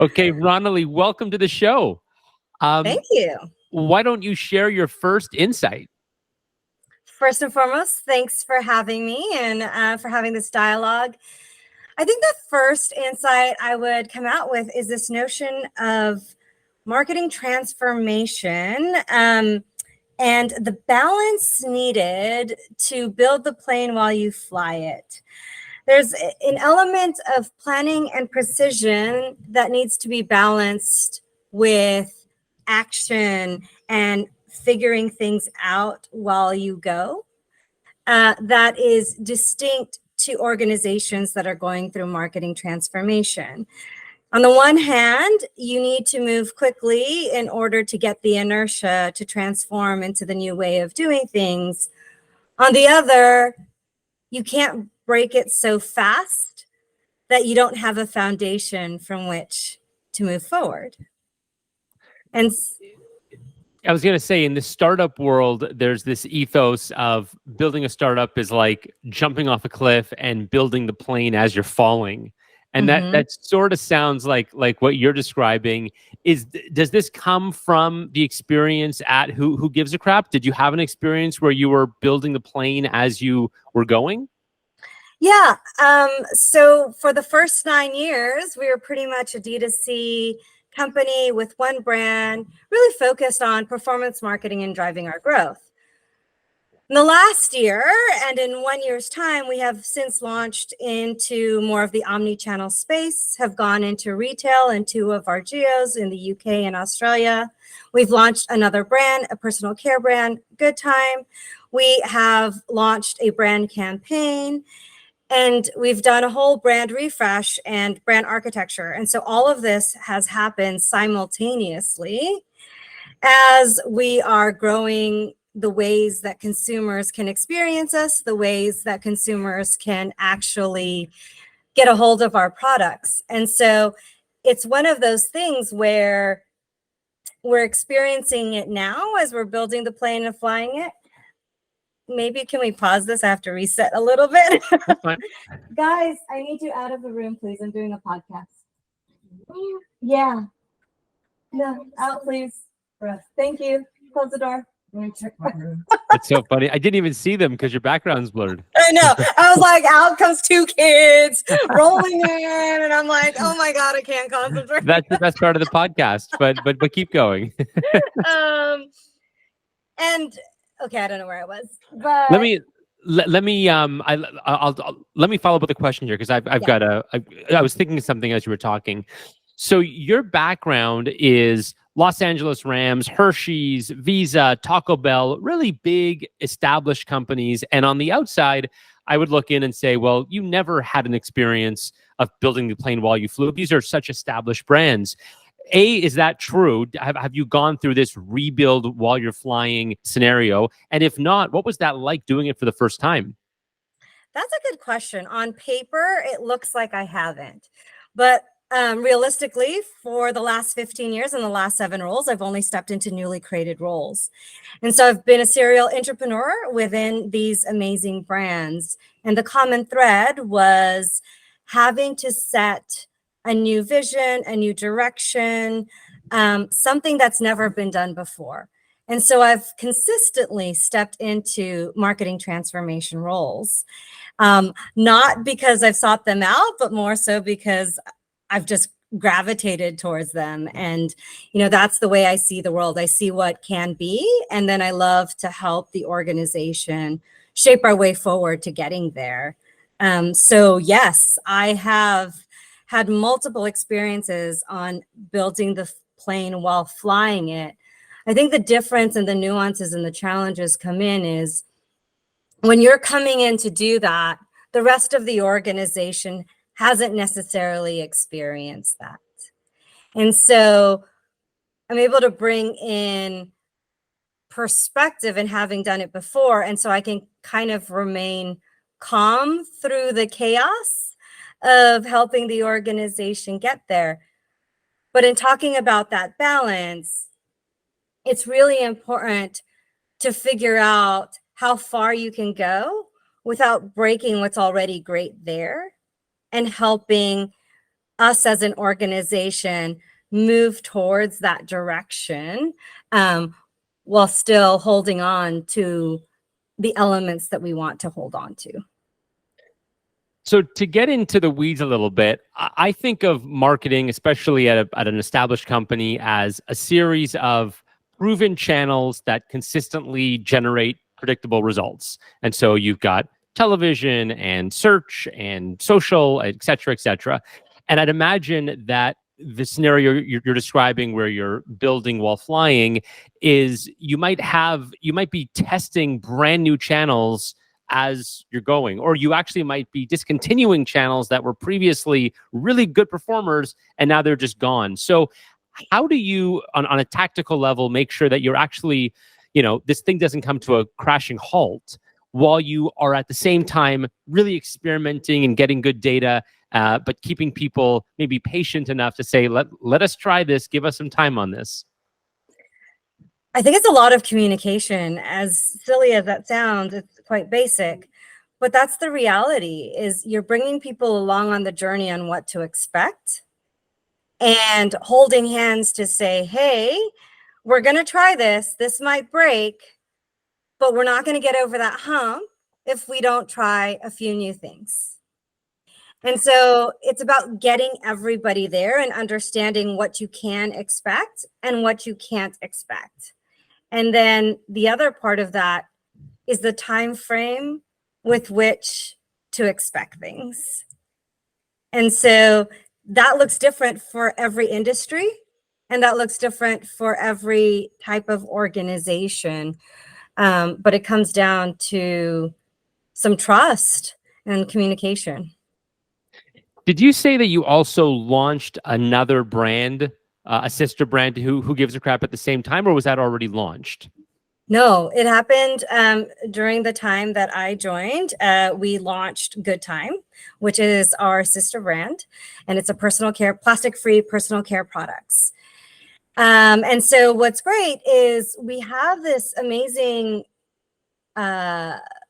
Okay, Ronalee, welcome to the show. Thank you. Why don't you share your first insight? First and foremost, thanks for having me and for having this dialogue. I think the first insight I would come out with is this notion of marketing transformation and the balance needed to build the plane while you fly it. There's an element of planning and precision that needs to be balanced with action and figuring things out while you go. That is distinct to organizations that are going through marketing transformation. On the one hand, you need to move quickly in order to get the inertia to transform into the new way of doing things. On the other, you can't break it so fast that you don't have a foundation from which to move forward. And I was going to say, in the startup world, there's this ethos of building a startup is like jumping off a cliff and building the plane as you're falling. And that sort of sounds like what you're describing. Does this come from the experience at Who Gives a Crap? Did you have an experience where you were building the plane as you were going? Yeah. So for the first 9 years, we were pretty much a D2C company with one brand, really focused on performance marketing and driving our growth. In the last year, and in 1 year's time, we have since launched into more of the omni-channel space, have gone into retail in 2 of our geos in the UK and Australia. We've launched another brand, a personal care brand, Good Time. We have launched a brand campaign, and we've done a whole brand refresh and brand architecture. And so all of this has happened simultaneously as we are growing the ways that consumers can experience us, the ways that consumers can actually get a hold of our products. And so it's one of those things where we're experiencing it now as we're building the plane and flying it. Maybe can we pause this? I have to reset a little bit. Guys, I need you out of the room, please. I'm doing a podcast. Yeah. No, out, please. Thank you. Close the door. Let me check my room. It's so funny. I didn't even see them because your background's blurred. I know. I was like, out comes 2 kids rolling in, and I'm like, oh my God, I can't concentrate. That's the best part of the podcast, but keep going. And okay, I don't know where I was, but let me follow up with a question here, because I was thinking of something as you were talking. So your background is Los Angeles Rams, Hershey's, Visa, Taco Bell, really big established companies. And on the outside, I would look in and say, well, you never had an experience of building the plane while you flew. These are such established brands. Is that true? Have you gone through this rebuild while you're flying scenario? And if not, what was that like doing it for the first time? That's a good question. On paper, it looks like I haven't. But realistically, for the last 15 years and the last 7 roles, I've only stepped into newly created roles. And so I've been a serial entrepreneur within these amazing brands. And the common thread was having to set a new vision, a new direction, something that's never been done before. And so I've consistently stepped into marketing transformation roles, not because I've sought them out, but more so because I've just gravitated towards them. And, that's the way I see the world. I see what can be, and then I love to help the organization shape our way forward to getting there. So yes, I have had multiple experiences on building the plane while flying it. I think the difference and the nuances and the challenges come in is when you're coming in to do that, the rest of the organization hasn't necessarily experienced that. And so I'm able to bring in perspective and having done it before. And so I can kind of remain calm through the chaos of helping the organization get there. But in talking about that balance, it's really important to figure out how far you can go without breaking what's already great there, and helping us as an organization move towards that direction, while still holding on to the elements that we want to hold on to. So to get into the weeds a little bit, I think of marketing, especially at an established company, as a series of proven channels that consistently generate predictable results. And so you've got television and search and social, et cetera, et cetera. And I'd imagine that the scenario you're describing where you're building while flying is you might be testing brand new channels as you're going, or you actually might be discontinuing channels that were previously really good performers and now they're just gone. So how do you, on a tactical level, make sure that you're actually, this thing doesn't come to a crashing halt while you are at the same time really experimenting and getting good data, but keeping people maybe patient enough to say, let us try this, give us some time on this? I think it's a lot of communication. As silly as that sounds, it's quite basic, but that's the reality. Is you're bringing people along on the journey on what to expect and holding hands to say, hey, we're going to try this. This might break, but we're not going to get over that hump if we don't try a few new things. And so it's about getting everybody there and understanding what you can expect and what you can't expect. And then the other part of that is the time frame with which to expect things. And so that looks different for every industry, and that looks different for every type of organization. But it comes down to some trust and communication. Did you say that you also launched another brand, a sister brand to Who Gives a Crap at the same time, or was that already launched? No, it happened during the time that I joined. We launched Good Time, which is our sister brand, and it's a personal care, plastic-free personal care products. And so what's great is we have this amazing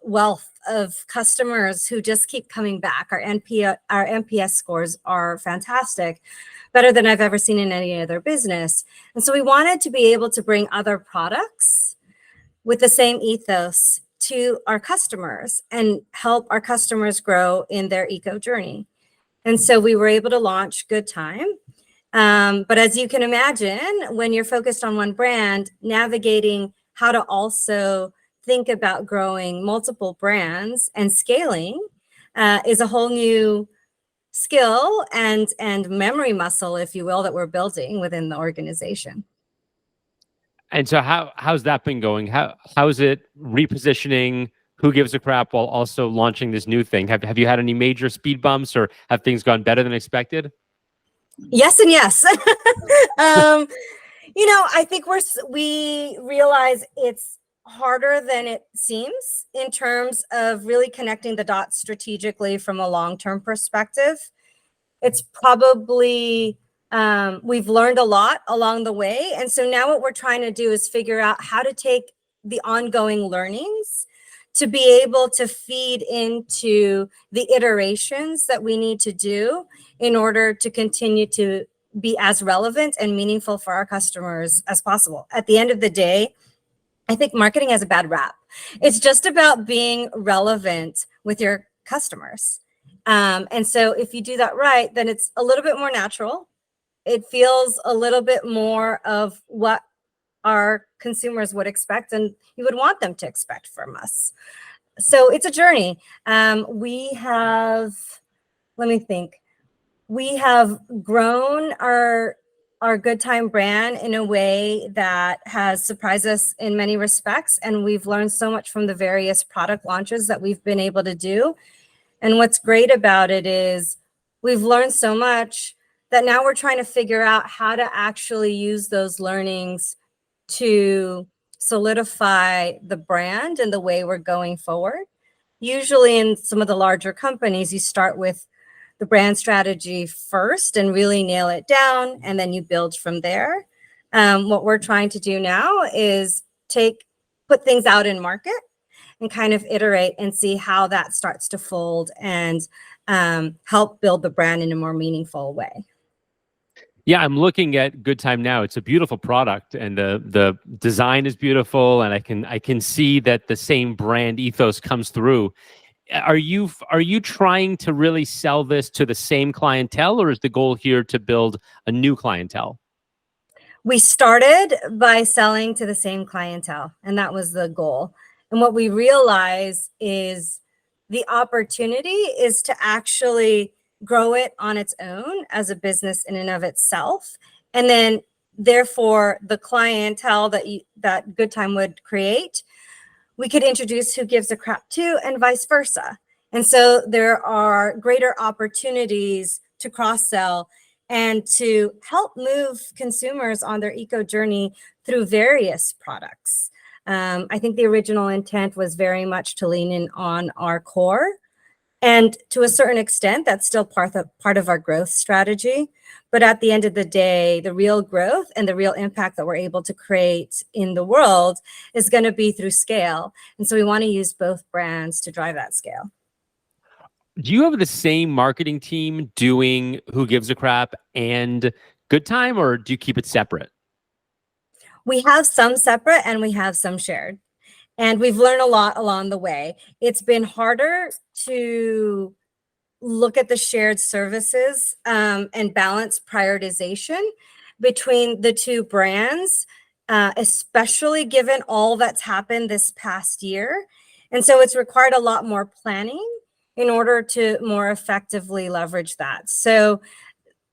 wealth of customers who just keep coming back. Our NPS scores are fantastic, better than I've ever seen in any other business. And so we wanted to be able to bring other products with the same ethos to our customers and help our customers grow in their eco journey. And so we were able to launch Good Time. But as you can imagine, when you're focused on one brand, navigating how to also think about growing multiple brands and scaling is a whole new skill and memory muscle, if you will, that we're building within the organization. And so how's that been going? How's it repositioning Who Gives a Crap while also launching this new thing? Have you had any major speed bumps, or have things gone better than expected? Yes and yes. I think we realize it's harder than it seems in terms of really connecting the dots strategically from a long-term perspective. It's probably we've learned a lot along the way. And so now what we're trying to do is figure out how to take the ongoing learnings to be able to feed into the iterations that we need to do in order to continue to be as relevant and meaningful for our customers as possible. At the end of the day, I think marketing has a bad rap. It's just about being relevant with your customers. And so if you do that right, then it's a little bit more natural. It feels a little bit more of what our consumers would expect and you would want them to expect from us. So it's a journey. We have grown our Good Time brand in a way that has surprised us in many respects. And we've learned so much from the various product launches that we've been able to do. And what's great about it is we've learned so much that now we're trying to figure out how to actually use those learnings to solidify the brand and the way we're going forward. Usually in some of the larger companies, you start with the brand strategy first and really nail it down, and then you build from there. What we're trying to do now is put things out in market and kind of iterate and see how that starts to fold and help build the brand in a more meaningful way. Yeah, I'm looking at Good Time now. It's a beautiful product, and the design is beautiful, and I can see that the same brand ethos comes through. Are you trying to really sell this to the same clientele, or is the goal here to build a new clientele? We started by selling to the same clientele, and that was the goal. And what we realize is the opportunity is to actually grow it on its own as a business in and of itself. And then therefore the clientele that Good Time would create, we could introduce Who Gives a Crap to, and vice versa. And so there are greater opportunities to cross-sell and to help move consumers on their eco journey through various products. I think the original intent was very much to lean in on our core. And to a certain extent, that's still part of our growth strategy. But at the end of the day, the real growth and the real impact that we're able to create in the world is going to be through scale. And so we want to use both brands to drive that scale. Do you have the same marketing team doing Who Gives a Crap and Good Time, or do you keep it separate? We have some separate and we have some shared. And we've learned a lot along the way. It's been harder to look at the shared services and balance prioritization between the two brands, especially given all that's happened this past year. And so it's required a lot more planning in order to more effectively leverage that. So,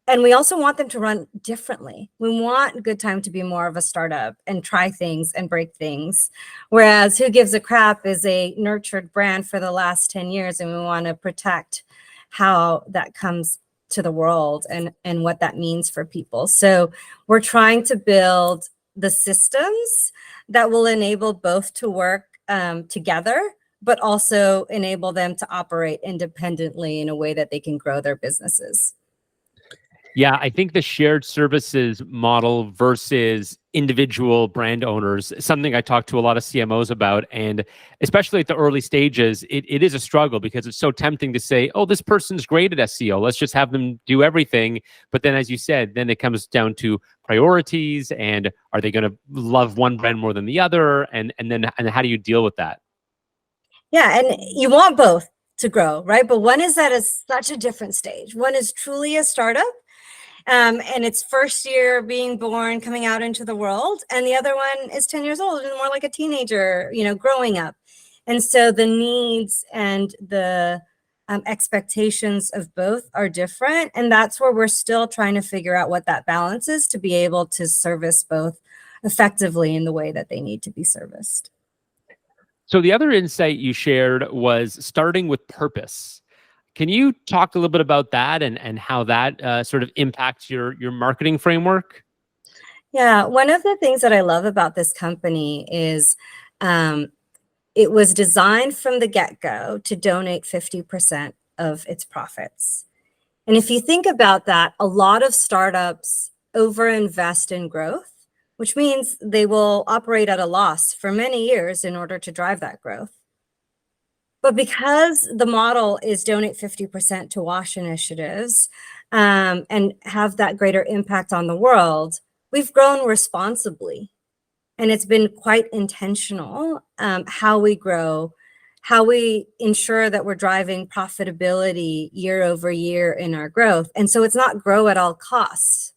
and we also want them to run differently. We want Good Time to be more of a startup and try things and break things. Whereas Who Gives a Crap is a nurtured brand for the last 10 years, and we want to protect how that comes to the world and what that means for people. So we're trying to build the systems that will enable both to work together, but also enable them to operate independently in a way that they can grow their businesses. Yeah, I think the shared services model versus individual brand owners is something I talk to a lot of CMOs about. And especially at the early stages, it is a struggle because it's so tempting to say, oh, this person's great at SEO. Let's just have them do everything. But then, as you said, then it comes down to priorities, and are they going to love one brand more than the other? And how do you deal with that? Yeah, and you want both to grow, right? But one is at such a different stage. One is truly a startup, and its first year being born, coming out into the world. And the other one is 10 years old and more like a teenager, growing up. And so the needs and the expectations of both are different. And that's where we're still trying to figure out what that balance is to be able to service both effectively in the way that they need to be serviced. So the other insight you shared was starting with purpose. Can you talk a little bit about that and how that sort of impacts your marketing framework? Yeah, one of the things that I love about this company is it was designed from the get-go to donate 50% of its profits. And if you think about that, a lot of startups overinvest in growth, which means they will operate at a loss for many years in order to drive that growth. But because the model is donate 50% to WASH initiatives and have that greater impact on the world, we've grown responsibly. And it's been quite intentional how we grow, how we ensure that we're driving profitability year over year in our growth. And so it's not grow at all costs.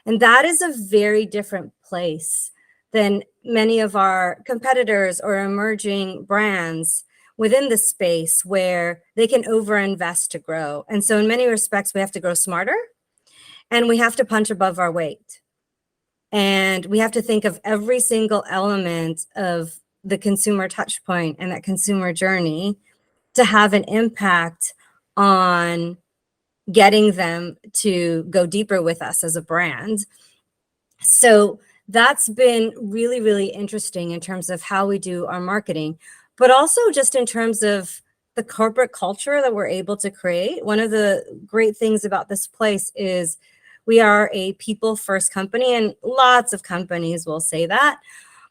And that is a very different place than many of our competitors or emerging brands within the space where they can overinvest to grow. And so in many respects, we have to grow smarter and we have to punch above our weight. And we have to think of every single element of the consumer touch point and that consumer journey to have an impact on getting them to go deeper with us as a brand. So that's been really, really interesting in terms of how we do our marketing, but also just in terms of the corporate culture that we're able to create. One of the great things about this place is we are a people-first company, and lots of companies will say that.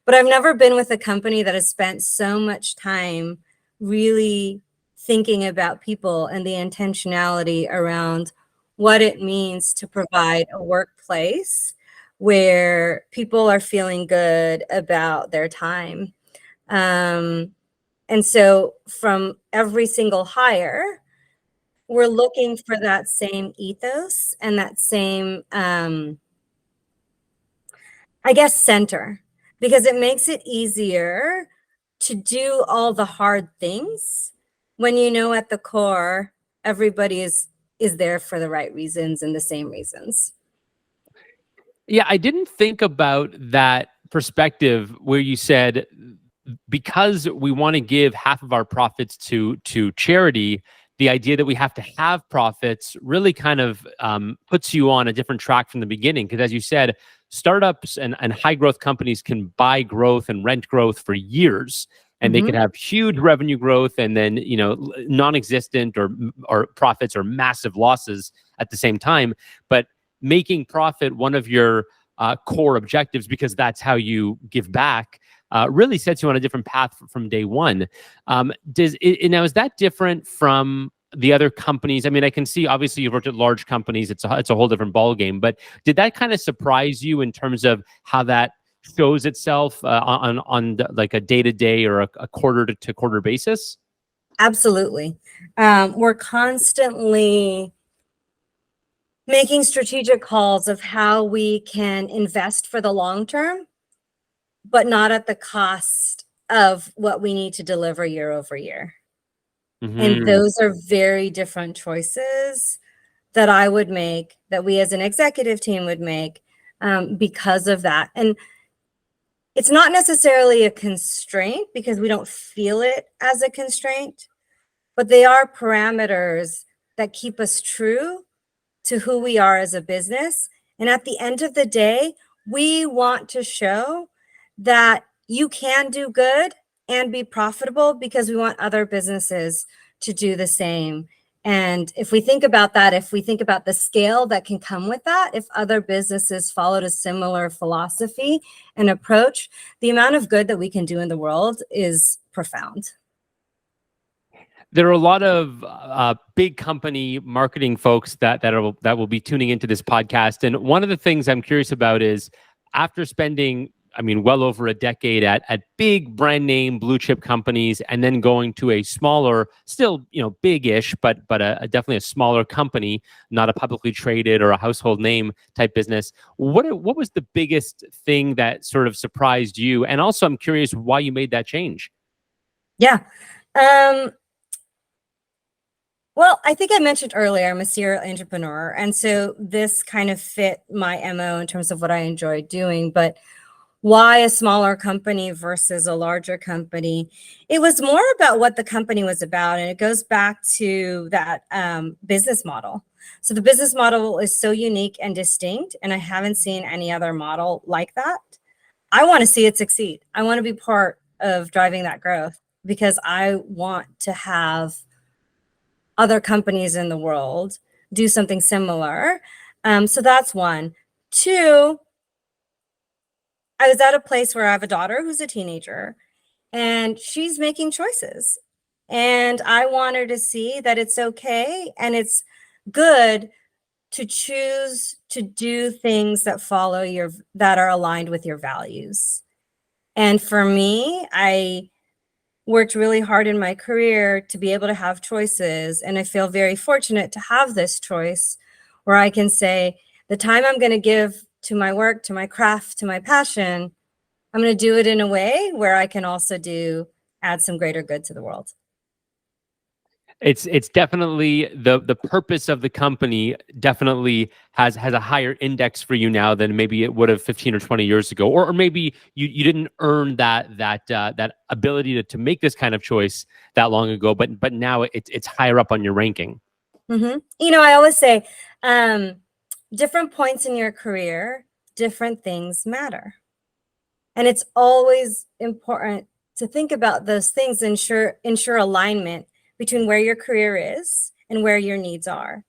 But I've never been with a company that has spent so much time really thinking about people and the intentionality around what it means to provide a workplace where people are feeling good about their time. And so from every single hire, we're looking for that same ethos and that same, I guess, center, because it makes it easier to do all the hard things when you know at the core everybody is there for the right reasons and the same reasons. Yeah, I didn't think about that perspective where you said because we want to give half of our profits to charity, the idea that we have to have profits really kind of puts you on a different track from the beginning. Because as you said, startups and high growth companies can buy growth and rent growth for years. And they could have huge revenue growth and then, non-existent or profits or massive losses at the same time. But making profit one of your core objectives, because that's how you give back, really sets you on a different path from day one. Now, is that different from the other companies? I mean, I can see obviously you've worked at large companies. It's a whole different ballgame. But did that kind of surprise you in terms of how that shows itself on like a day-to-day or a quarter-to-quarter basis? Absolutely. We're constantly making strategic calls of how we can invest for the long term, but not at the cost of what we need to deliver year over year. And those are very different choices that I would make, that we as an executive team would make, because of that. And it's not necessarily a constraint because we don't feel it as a constraint, but they are parameters that keep us true to who we are as a business. And at the end of the day, we want to show that you can do good and be profitable because we want other businesses to do the same. And if we think about that, if we think about the scale that can come with that, if other businesses followed a similar philosophy and approach, the amount of good that we can do in the world is profound. There are a lot of big company marketing folks that will be tuning into this podcast, and one of the things I'm curious about is after spending, I mean, well over a decade at big brand name blue chip companies, and then going to a smaller, still big-ish, but definitely a smaller company, not a publicly traded or a household name type business. What was the biggest thing that sort of surprised you? And also, I'm curious why you made that change. Yeah. Well, I think I mentioned earlier, I'm a serial entrepreneur. And so this kind of fit my MO in terms of what I enjoy doing. But why a smaller company versus a larger company? It was more about what the company was about. And it goes back to that business model. So the business model is so unique and distinct, and I haven't seen any other model like that. I want to see it succeed. I want to be part of driving that growth because I want to have other companies in the world do something similar. So that's one. Two, I was at a place where I have a daughter who's a teenager and she's making choices. And I want her to see that it's okay and it's good to choose to do things that that are aligned with your values. And for me, I worked really hard in my career to be able to have choices. And I feel very fortunate to have this choice where I can say, the time I'm going to give to my work, to my craft, to my passion, I'm going to do it in a way where I can also add some greater good to the world. It's definitely the purpose of the company definitely has a higher index for you now than maybe it would have 15 or 20 years ago, or maybe you didn't earn that ability to make this kind of choice that long ago, but now it's higher up on your ranking. I always say, different points in your career, different things matter, and it's always important to think about those things, ensure alignment between where your career is and where your needs are.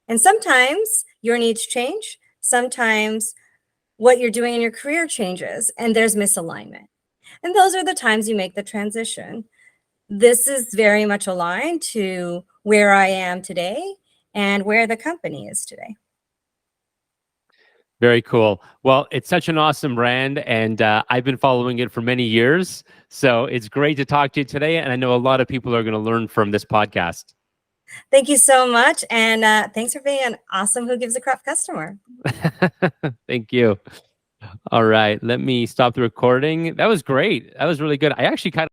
And sometimes your needs change. Sometimes what you're doing in your career changes and there's misalignment. And those are the times you make the transition. this is very much aligned to where I am today and where the company is today. Very cool. Well, it's such an awesome brand, and I've been following it for many years. So it's great to talk to you today. And I know a lot of people are going to learn from this podcast. Thank you so much. And thanks for being an awesome Who Gives a Crap customer. Thank you. All right. Let me stop the recording. That was great. That was really good. I actually kind of